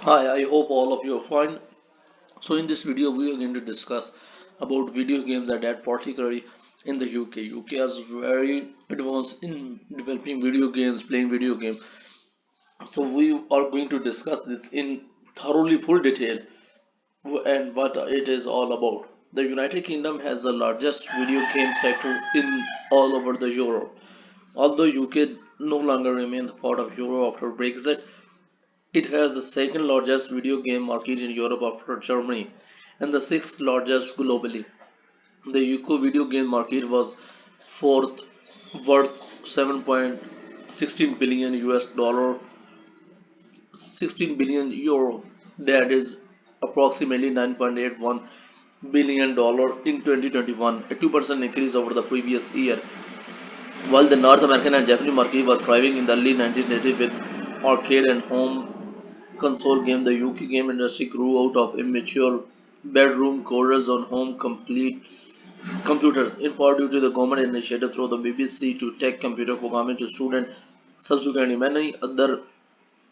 Hi, I hope all of you are fine. So in this video we are going to discuss about video games that particularly in the UK. UK is very advanced in developing video games, playing video games. So we are going to discuss this in thoroughly full detail and what it is all about. The United Kingdom has the largest video game sector in all over the Europe. Although UK no longer remains part of Europe after Brexit, it has the second largest video game market in Europe after Germany and the sixth largest globally. The UK video game market was fourth, worth 7.16 billion US dollar, 16 billion euro, that is approximately 9.81 billion dollar in 2021, a 2% increase over the previous year. While the North American and Japanese market were thriving in the early 1980s with arcade and home console game, the UK game industry grew out of immature bedroom coders on home complete computers, in part due to the government initiative through the BBC to take computer programming to students. Subsequently, many other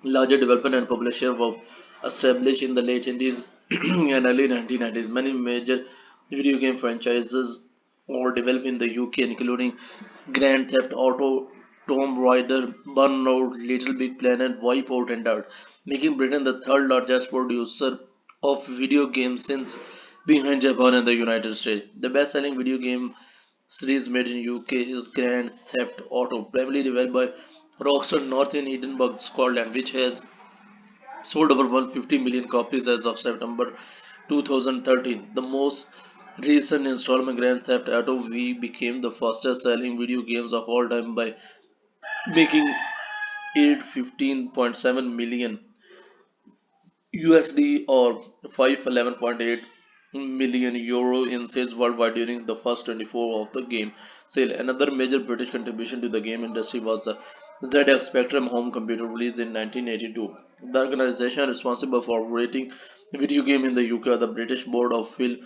larger development and publishers were established in the late 80s and early 1990s. Many major video game franchises were developed in the UK, including Grand Theft Auto, Tomb Raider, Burnout, Little Big Planet, Wipeout, and Dirt, making Britain the third largest producer of video games since behind Japan and the United States. The best-selling video game series made in UK is Grand Theft Auto, primarily developed by Rockstar North in Edinburgh, Scotland, which has sold over 150 million copies as of September 2013. The most recent installment, Grand Theft Auto V, became the fastest selling video games of all time by making it 15.7 million USD or 511.8 million euro in sales worldwide during the first 24 of the game sale. Another major British contribution to the game industry was the ZX Spectrum home computer released in 1982. The organization responsible for rating video game in the UK are the British Board of Film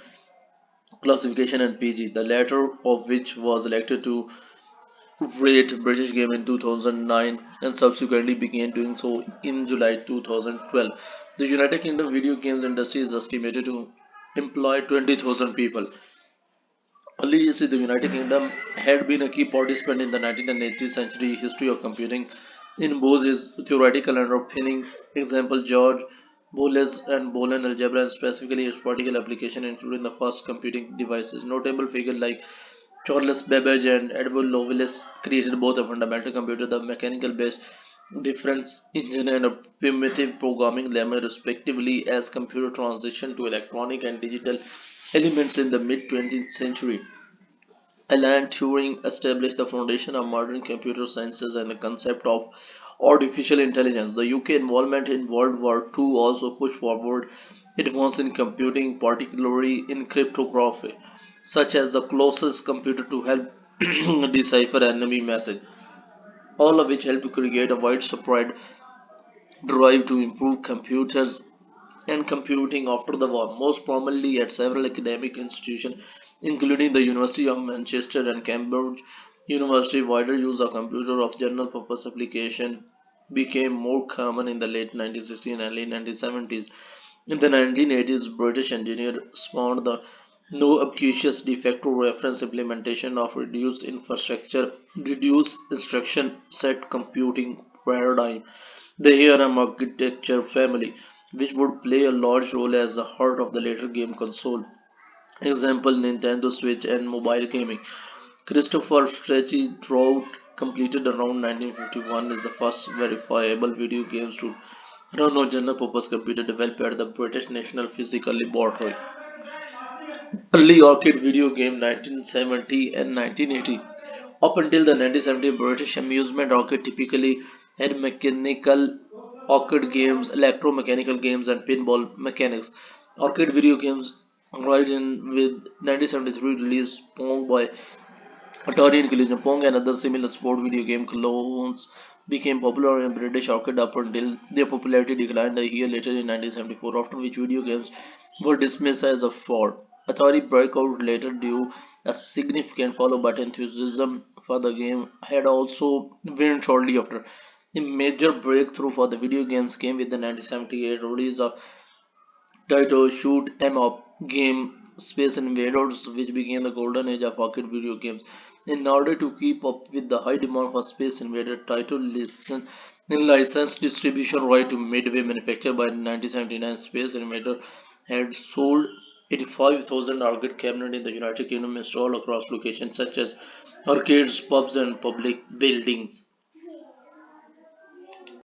Classification and PG, the latter of which was elected to rate British game in 2009 and subsequently began doing so in July 2012. The United Kingdom video games industry is estimated to employ 20,000 people. Earlier, the United Kingdom had been a key participant in the 19th and 18th century history of computing in both its theoretical and underpinning. Example George Boles and Bolen algebra and specifically its practical application including the first computing devices. Notable figures like Charles Babbage and Edward Loveless created both a fundamental computer, the mechanical based difference engine, and a primitive programming language, respectively, as computer transitioned to electronic and digital elements in the mid 20th century. Alan Turing established the foundation of modern computer sciences and the concept of artificial intelligence. The UK involvement in World War II also pushed forward advances in computing, particularly in cryptography, such as the closest computer to help decipher enemy message, all of which helped to create a widespread drive to improve computers and computing after the war, most prominently at several academic institutions, including the University of Manchester and Cambridge University. Wider use of computer of general purpose application became more common in the late 1960s and early 1970s. In the 1980s, British engineers spawned the no obtuse de facto reference implementation of reduced instruction set computing paradigm, the ARM architecture family, which would play a large role as the heart of the later game console. Example Nintendo Switch and mobile gaming. Christopher Stretchy Trout, completed around 1951, is the first verifiable video games to run on general purpose computer developed at the British National Physical Laboratory. Early arcade video game 1970 and 1980. Up until the 1970s, British amusement arcade typically had mechanical arcade games, electromechanical games, and pinball mechanics. Arcade video games arrived in with 1973 release Pong by Atari Intelligent. Pong and other similar sport video game clones became popular in British arcade up until their popularity declined a year later in 1974, after which video games were dismissed as a fraud. Atari breakout later due a significant follow, but enthusiasm for the game had also waned shortly after. A major breakthrough for the video games came with the 1978 release of title shoot 'em up game Space Invaders, which became the golden age of arcade video games. In order to keep up with the high demand for Space Invader, title licensed distribution right to Midway manufactured by 1979. Space Invader had sold 85,000 arcade cabinets in the United Kingdom, installed across locations such as arcades, pubs, and public buildings.